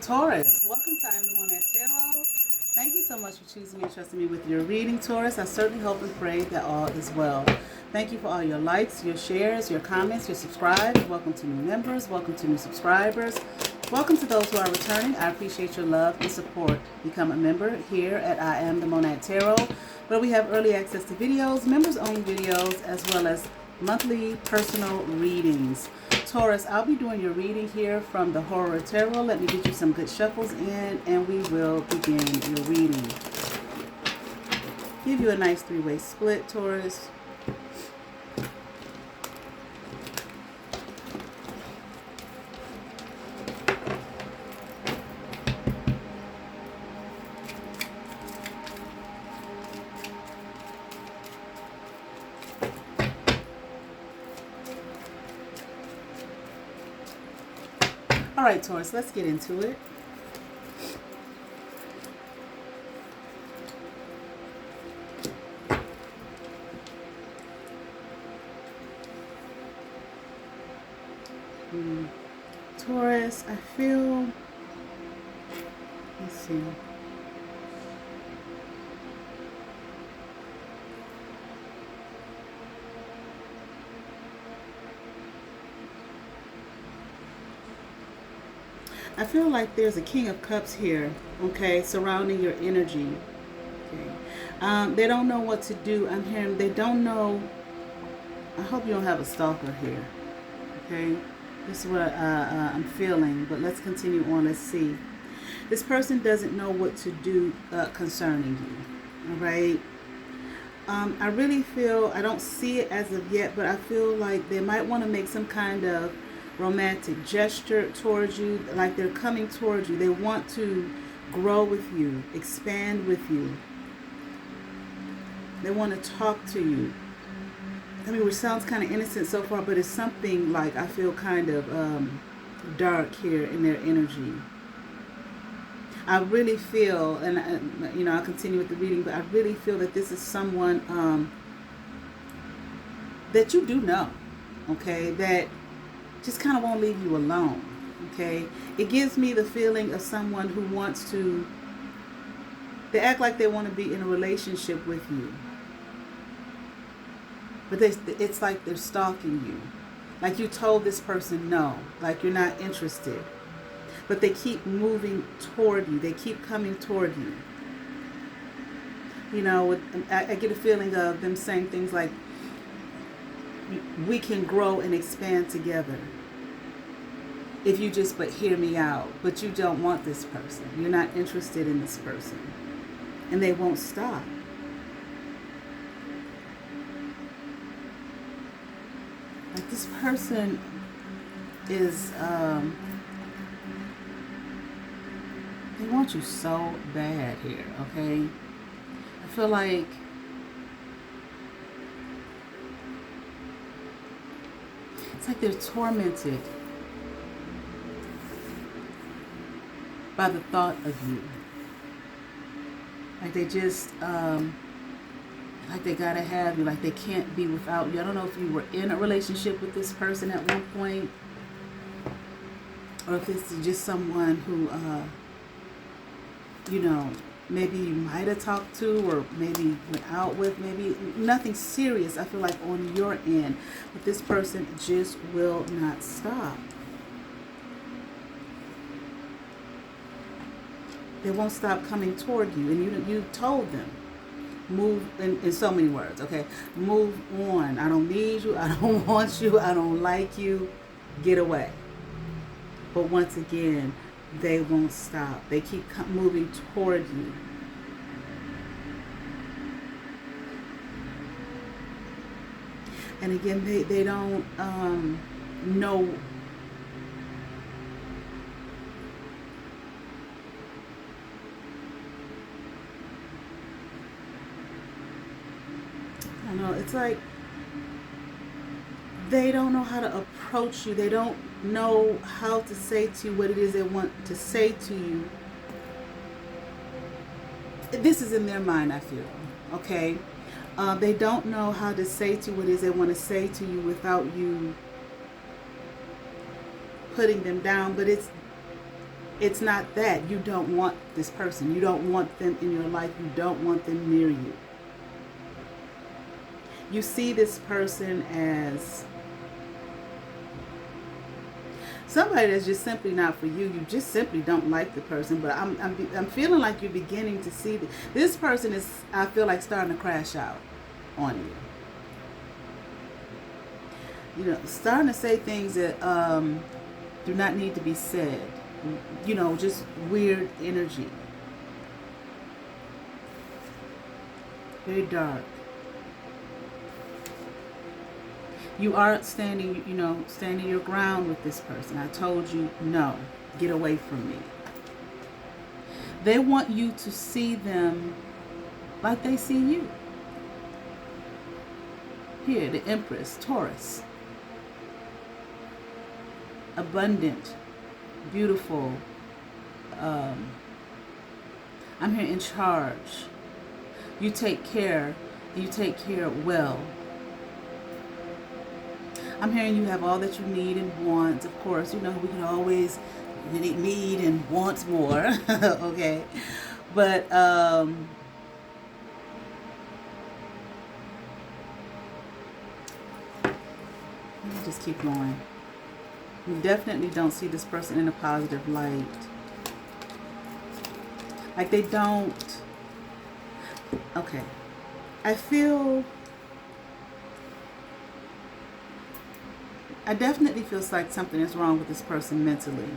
Taurus, welcome to I Am the Moon at Tarot. Thank you so much for choosing me and trusting me with your reading, Taurus. I certainly hope and pray that all is well. Thank you for all your likes, your shares, your comments, your subscribes. Welcome to new members. Welcome to new subscribers. Welcome to those who are returning. I appreciate your love and support. Become a member here at I Am the Moon at Tarot, where we have early access to videos, members-only videos, as well as monthly personal readings. Taurus, I'll be doing your reading here from the Horror Tarot. Let me get you some good shuffles in and we will begin your reading. Give you a nice three-way split, Taurus. All right, Taurus, let's get into it. Taurus, I feel, let's see. I feel like there's a King of Cups here, okay, surrounding your energy. Okay. They don't know what to do. I'm hearing they don't know. I hope you don't have a stalker here, okay? This is what I'm feeling, but let's continue on. Let's see. This person doesn't know what to do concerning you, all right? I really feel, I don't see it as of yet, but I feel like they might want to make some kind of romantic gesture towards you, like they're coming towards you. They want to grow with you, expand with you. They want to talk to you. I mean, which sounds kind of innocent so far, but it's something like I feel kind of dark here in their energy. I really feel, and you know, I'll continue with the reading, but I really feel that this is someone that you do know, okay, that just kind of won't leave you alone, okay? It gives me the feeling of someone who wants to, they act like they want to be in a relationship with you. But it's like they're stalking you. Like you told this person no, like you're not interested. But they keep moving toward you. They keep coming toward you. You know, I get a feeling of them saying things like, we can grow and expand together if you just but hear me out. But you don't want this person. You're not interested in this person. And they won't stop. Like this person is, they want you so bad here, okay? I feel like it's like they're tormented by the thought of you. Like they just, like they gotta have you, like they can't be without you. I don't know if you were in a relationship with this person at one point, or if it's just someone who, you know, maybe you might have talked to, or maybe went out with, maybe nothing serious, I feel like, on your end. But this person just will not stop. They won't stop coming toward you. And you told them, move, in so many words, okay? Move on. I don't need you. I don't want you. I don't like you. Get away. But once again, they won't stop. They keep moving toward you. And again, they don't know. I know, it's like they don't know how to approach you. They don't know how to say to you what it is they want to say to you. This is in their mind, I feel, okay? They don't know how to say to you what it is they want to say to you without you putting them down. But it's It's not that you don't want this person. You don't want them in your life. You don't want them near you. You see this person as somebody that's just simply not for you. You just simply don't like the person. But I'm feeling like you're beginning to see this person is, I feel like, starting to crash out on you. You know, starting to say things that do not need to be said. You know, just weird energy. Very dark. You are standing, you know, standing your ground with this person. I told you, no, get away from me. They want you to see them like they see you. Here, the Empress, Taurus. Abundant, beautiful. I'm here in charge. You take care. You take care well. I'm hearing you have all that you need and want. Of course, you know, we can always need and want more. Okay. But let me just keep going. You definitely don't see this person in a positive light. Like they don't. Okay. I definitely feel like something is wrong with this person mentally.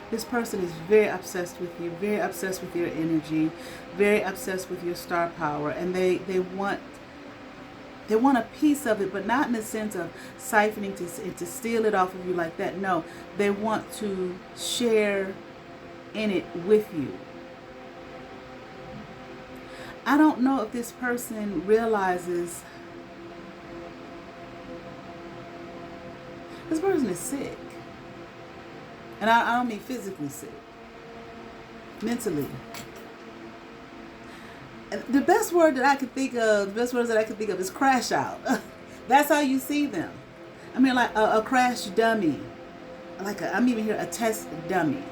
This person is very obsessed with you, very obsessed with your energy, very obsessed with your star power, and they want a piece of it, but not in the sense of siphoning to steal it off of you like that. No, they want to share in it with you. I don't know if this person realizes this person is sick. And I don't mean physically sick. Mentally. The best word that I could think of, the best words that I could think of is crash out. That's how you see them. I mean, like a crash dummy. I'm even here, a test dummy.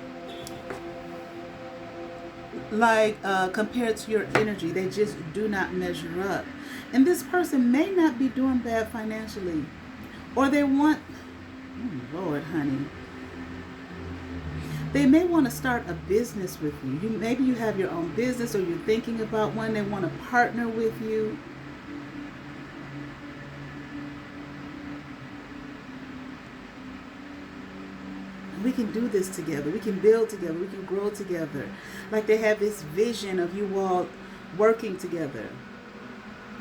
Like compared to your energy, they just do not measure up. And this person may not be doing bad financially. Or they want, oh Lord, honey. They may want to start a business with you. Maybe you have your own business or you're thinking about one. They want to partner with you. We can do this together. We can build together. We can grow together. Like they have this vision of you all working together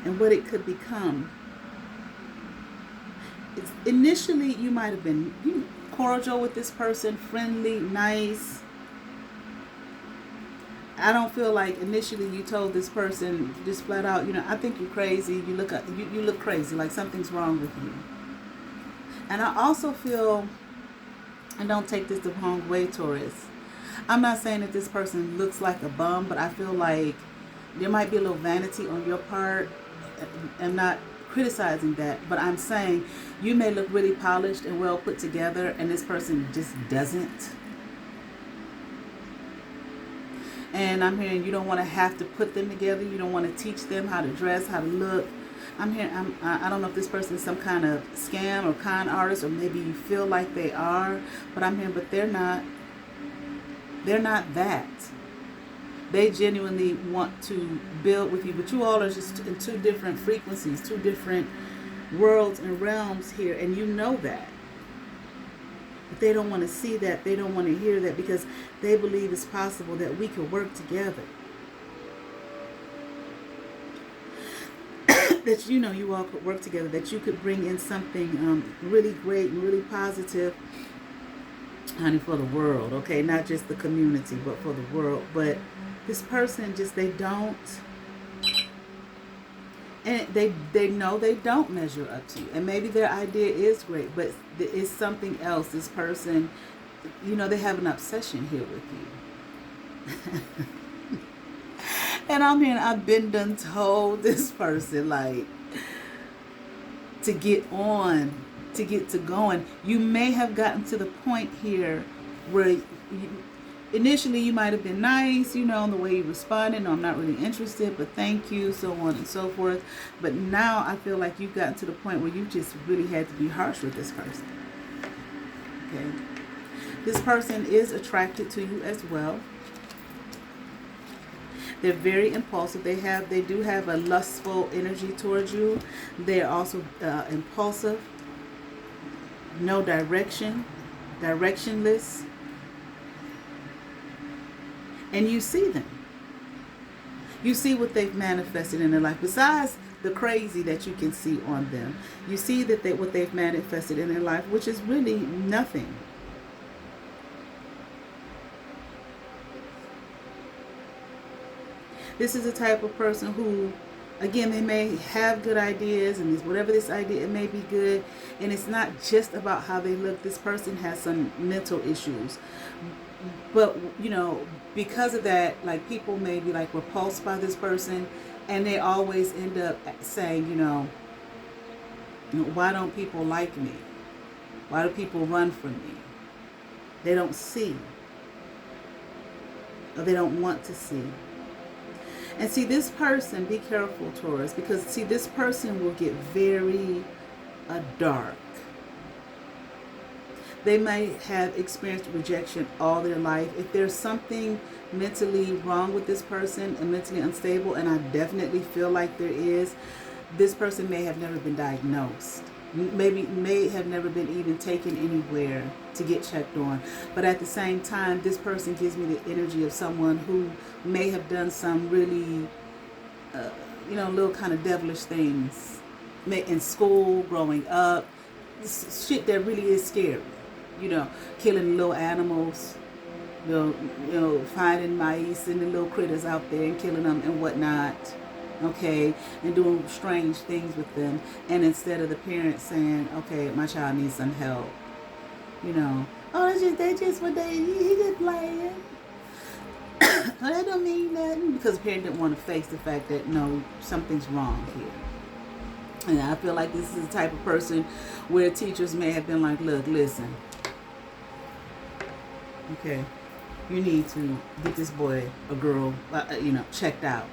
and what it could become. Initially, you might have been cordial with this person, friendly, nice. I don't feel like initially you told this person just flat out, I think you're crazy. You look crazy, like something's wrong with you. And I also feel, and don't take this the wrong way, Taurus, I'm not saying that this person looks like a bum, but I feel like there might be a little vanity on your part. I'm not criticizing that, but I'm saying you may look really polished and well put together, and this person just doesn't. And I'm hearing you don't want to have to put them together. You don't want to teach them how to dress, how to look. I don't know if this person is some kind of scam or con artist, or maybe you feel like they are, but I'm hearing, but they're not. They're not that. They genuinely want to build with you, but you all are just in two different frequencies, two different worlds and realms here, and you know that. But they don't want to see that. They don't want to hear that, because they believe it's possible that we could work together. That you all could work together, that you could bring in something really great and really positive, honey, for the world, okay? Not just the community, but for the world. But this person just, they don't, and they know they don't measure up to you. And maybe their idea is great, but it's something else. This person, they have an obsession here with you. And I've been done told this person, like, to get on, to get to going. You may have gotten to the point here where initially you might have been nice, you know, in the way you responded. No, I'm not really interested, but thank you, so on and so forth. But now I feel like you've gotten to the point where you just really had to be harsh with this person. Okay. This person is attracted to you as well. They're very impulsive. They do have a lustful energy towards you. They're also impulsive. No direction, directionless. And you see them. You see what they've manifested in their life. Besides the crazy that you can see on them, you see that what they've manifested in their life, which is really nothing. This is the type of person who, again, they may have good ideas, and whatever this idea, it may be good. And it's not just about how they look. This person has some mental issues. But, you know, because of that, like, people may be, like, repulsed by this person. And they always end up saying, you know, why don't people like me? Why do people run from me? They don't see. Or they don't want to see. And see, this person, be careful, Taurus, because see, this person will get very dark. They may have experienced rejection all their life. If there's something mentally wrong with this person and mentally unstable, and I definitely feel like there is, this person may have never been diagnosed. May have never been even taken anywhere to get checked on. But at the same time, this person gives me the energy of someone who may have done some really, you know, little kind of devilish things in school, growing up. Shit that really is scary. You know, killing little animals, you know, finding mice and the little critters out there and killing them and whatnot. Okay, and doing strange things with them, and instead of the parents saying, okay, my child needs some help, you know, oh, they just what he just playing. Well, that don't mean nothing, because the parent didn't want to face the fact that no, something's wrong here. And I feel like this is the type of person where teachers may have been like, look, listen, okay, you need to get this boy or girl, you know, checked out.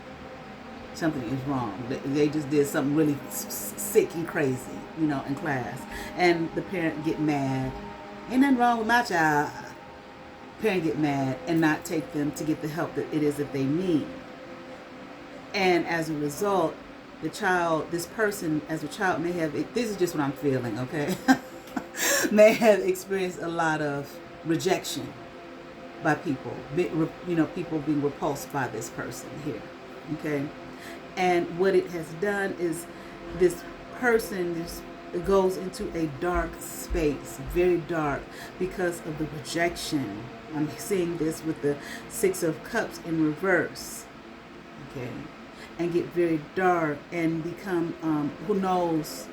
Something is wrong. They just did something really sick and crazy, you know, in class. And the parent get mad. Ain't nothing wrong with my child. Parent get mad and not take them to get the help that it is that they need. And as a result, the child, this person as a child may have, this is just what I'm feeling, okay? May have experienced a lot of rejection by people. You know, people being repulsed by this person here, okay? And what it has done is this person goes into a dark space, very dark, because of the rejection. I'm seeing this with the Six of Cups in reverse, okay? And get very dark and become, who knows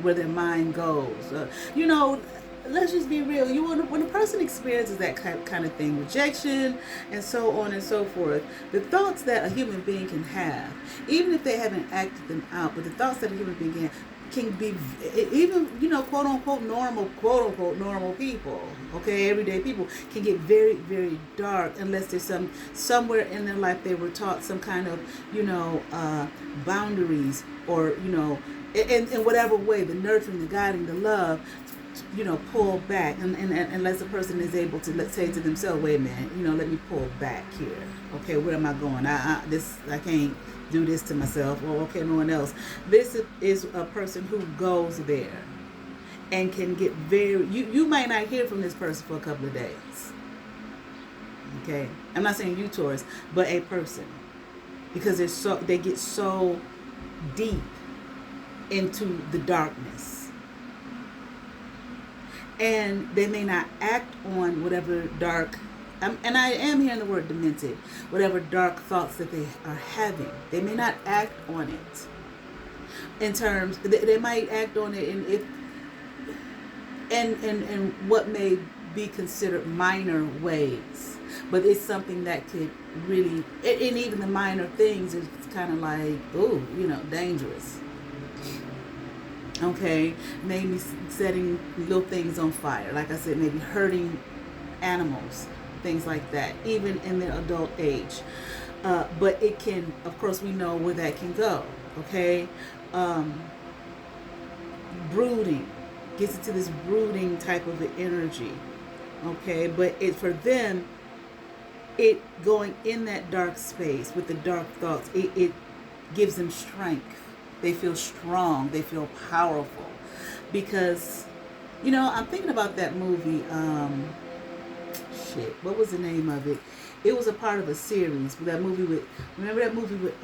where their mind goes. You know, let's just be real. When a person experiences that kind of thing, rejection and so on and so forth, the thoughts that a human being can have, even if they haven't acted them out, but the thoughts that a human being can be, even, you know, quote unquote normal people, okay, everyday people, can get very, very dark unless there's somewhere in their life they were taught some kind of, you know, boundaries, or, you know, in whatever way, the nurturing, the guiding, the love, you know, pull back, and unless the person is able to, let's say to themselves, wait a minute, you know, let me pull back here. Okay, where am I going? I can't do this to myself. Or okay, no one else. This is a person who goes there and can get very. You might not hear from this person for a couple of days. Okay, I'm not saying you, Taurus, but a person, because they get so deep into the darkness. And they may not act on whatever dark, and I am hearing the word demented, whatever dark thoughts that they are having. They may not act on it. In terms, they might act on it in what may be considered minor ways. But it's something that could really, and even the minor things is kind of like, ooh, you know, dangerous. Okay, maybe setting little things on fire. Like I said, maybe hurting animals, things like that, even in their adult age. But it can, of course, we know where that can go. Okay, um, brooding gets into this brooding type of an energy. Okay, but it for them, it going in that dark space with the dark thoughts, it gives them strength. They feel strong. They feel powerful because, I'm thinking about that movie. Shit, what was the name of it? It was a part of a series. That movie with, remember that movie with,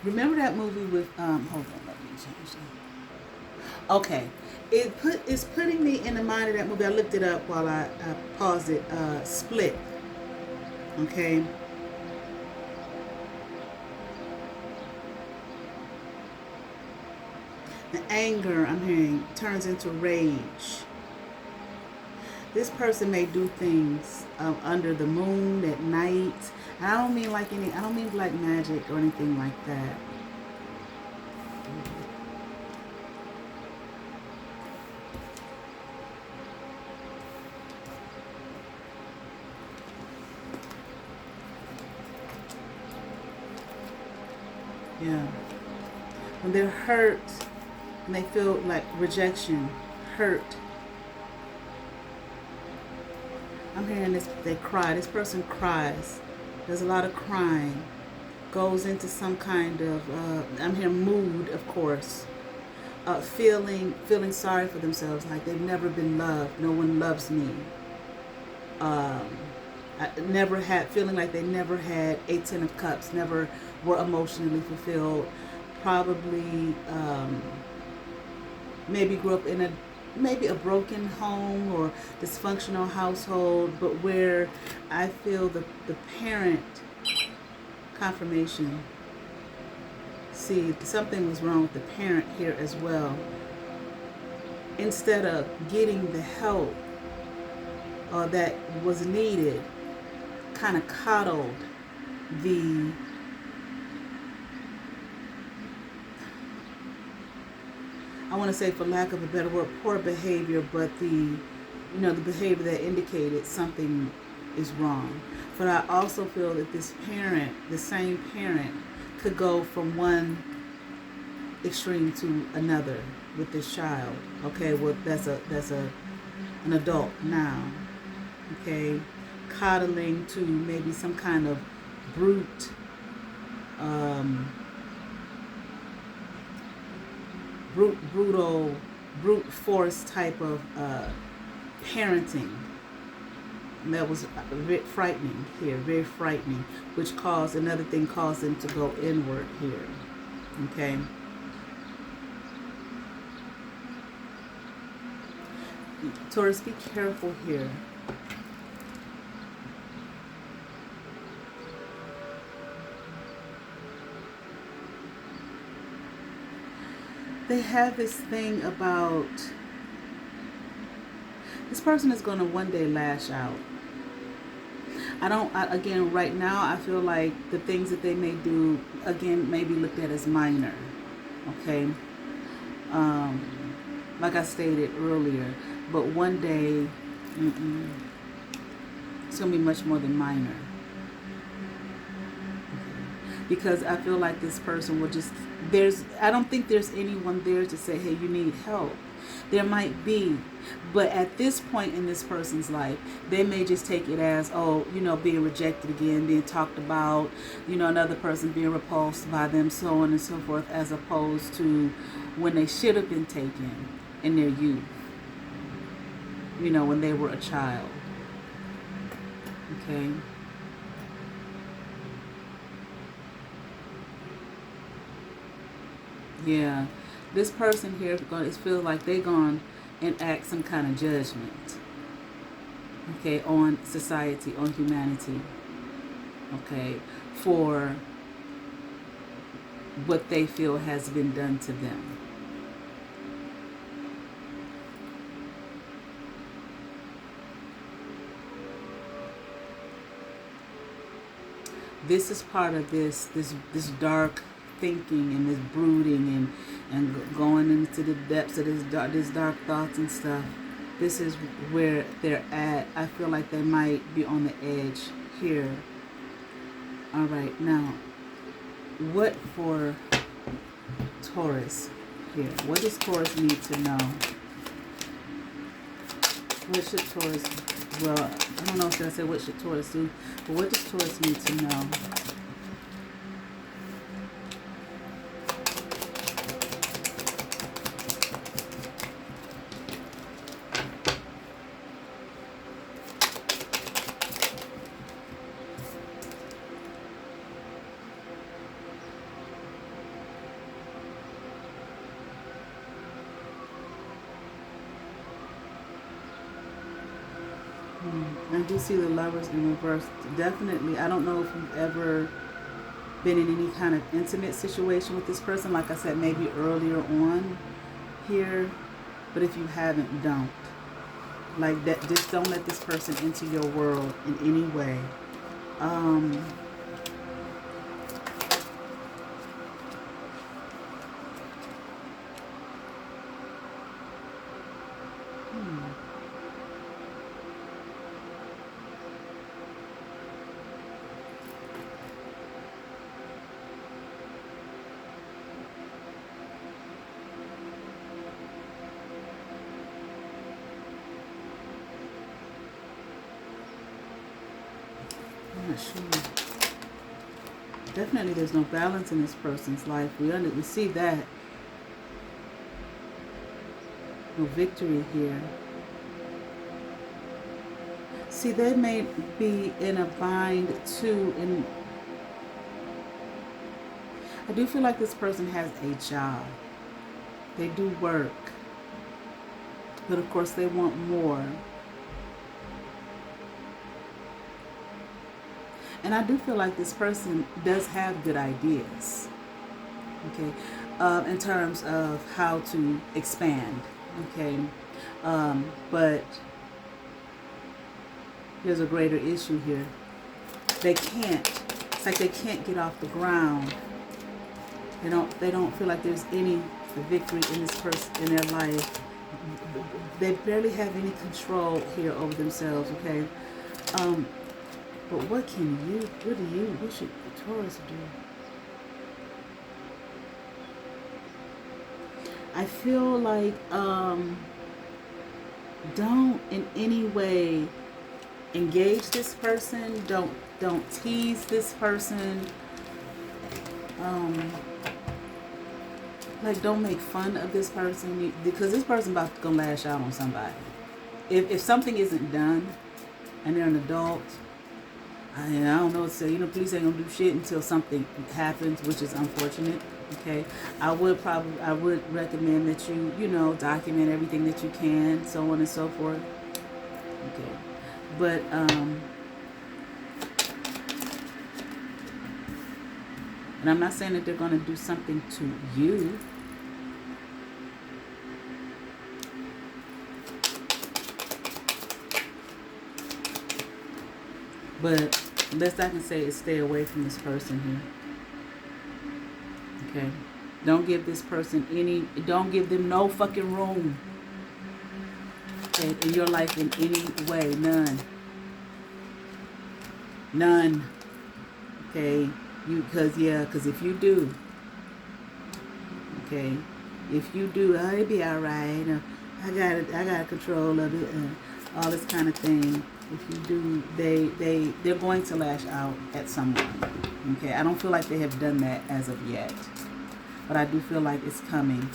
remember that movie with, hold on, let me change that. Okay, it's putting me in the mind of that movie. I looked it up while I paused it. Split. Okay. The anger I'm hearing turns into rage. This person may do things under the moon at night. I don't mean I don't mean like magic or anything like that. Yeah. When they're hurt and they feel like rejection, hurt. I'm hearing this, they cry. This person cries. There's a lot of crying. Goes into some kind of, I'm hearing mood, of course. Feeling sorry for themselves, like they've never been loved. No one loves me. Feeling like they never had a 10 of cups, never were emotionally fulfilled. Probably, maybe grew up in maybe a broken home or dysfunctional household, but where I feel the parent confirmation. See, something was wrong with the parent here as well. Instead of getting the help that was needed, kind of coddled the I want to say, for lack of a better word, poor behavior, but the behavior that indicated something is wrong. But I also feel that this parent, the same parent, could go from one extreme to another with this child. Okay, well that's an adult now. Okay, coddling to maybe some kind of brute. Brute force type of parenting that was frightening here, very frightening, which caused another thing, caused them to go inward here. Okay. Taurus, be careful here. They have this thing about this person is going to one day lash out. Again, right now, I feel like the things that they may do, again, may be looked at as minor. Okay. Like I stated earlier, but one day, it's going to be much more than minor. Because I feel like this person will just, I don't think there's anyone there to say, hey, you need help. There might be, but at this point in this person's life, they may just take it as, being rejected again, being talked about, another person being repulsed by them, so on and so forth, as opposed to when they should have been taken in their youth, when they were a child. Okay. Yeah, this person here feels like they're going to enact some kind of judgment, okay, on society, on humanity, okay, for what they feel has been done to them. This is part of this dark thinking and this brooding and going into the depths of this dark thoughts and stuff. This is where they're at. I feel like they might be on the edge here. All right, now, what for Taurus here? What does Taurus need to know? What should Taurus, well, I don't know if I said what should Taurus do, but what does Taurus need to know? I do see the Lovers in reverse. Definitely, I don't know if you've ever been in any kind of intimate situation with this person. Like I said, maybe earlier on here. But if you haven't, don't. Like that, just don't let this person into your world in any way. I'm not sure. Definitely there's no balance in this person's life. We see that. No victory here. See, they may be in a bind too. And I do feel like this person has a job. They do work. But of course they want more. And I do feel like this person does have good ideas, okay, in terms of how to expand, okay, but there's a greater issue here. They can't. It's like they can't get off the ground. They don't feel like there's any victory in this person in their life. They barely have any control here over themselves, okay. But what should Taurus do? I feel like, don't in any way engage this person. Don't tease this person. Like, don't make fun of this person, because this person about to go lash out on somebody. If something isn't done and they're an adult, I don't know what to say. You know, police ain't gonna do shit until something happens, which is unfortunate. Okay, I would recommend that you document everything that you can, so on and so forth. Okay, but and I'm not saying that they're gonna do something to you. But the best I can say is stay away from this person here. Okay? Don't give this person don't give them no fucking room. Okay? In your life in any way. None. None. Okay? Because if you do, okay, if you do, it'll be alright. I got control of it and all this kind of thing. If you do, they're going to lash out at someone. Okay, I don't feel like they have done that as of yet, but I do feel like it's coming.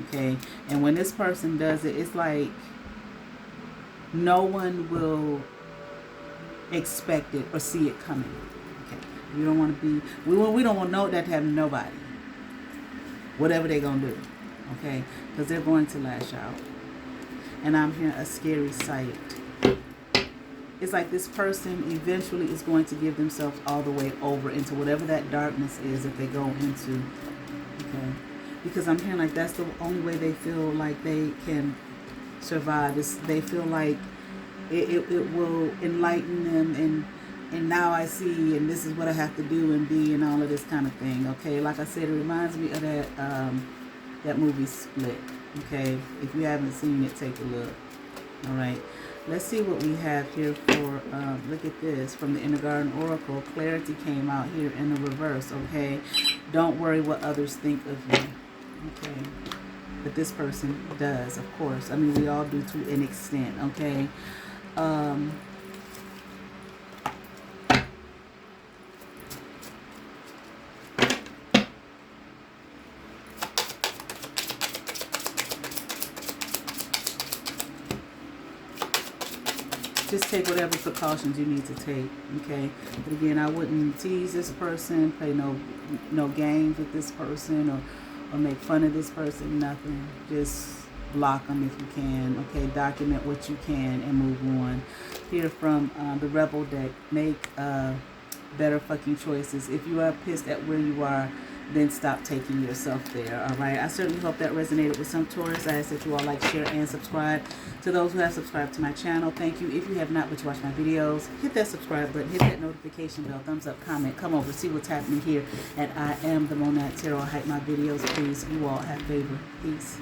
Okay, and when this person does it, it's like no one will expect it or see it coming. Okay, we don't want to be. We don't want that to happen to nobody. Whatever they're gonna do, okay, because they're going to lash out. And I'm hearing a scary sight. It's like this person eventually is going to give themselves all the way over into whatever that darkness is that they go into. Okay? Because I'm hearing like that's the only way they feel like they can survive. They feel like it will enlighten them and and now I see, and this is what I have to do and be, and all of this kind of thing. Okay, like I said, it reminds me of that movie Split. Okay, if you haven't seen it, take a look. All right, let's see what we have here for. Look at this from the Inner Garden Oracle. Clarity came out here in the reverse. Okay, don't worry what others think of you. Okay, but this person does, of course. I mean, we all do to an extent. Okay. Just take whatever precautions you need to take, okay? But again, I wouldn't tease this person, play no games with this person, or make fun of this person, nothing. Just block them if you can, okay? Document what you can and move on. Here from the Rebel deck, make better fucking choices. If you are pissed at where you are, then stop taking yourself there. All right, I certainly hope that resonated with some Taurus. I ask that you all like, share, and subscribe. To those who have subscribed to my channel, thank you. If you have not, but you watch my videos, hit that subscribe button, hit that notification bell, thumbs up, comment, come over, see what's happening here at I Am the Monad Tarot. I hype my videos, please. You all have favor. Peace.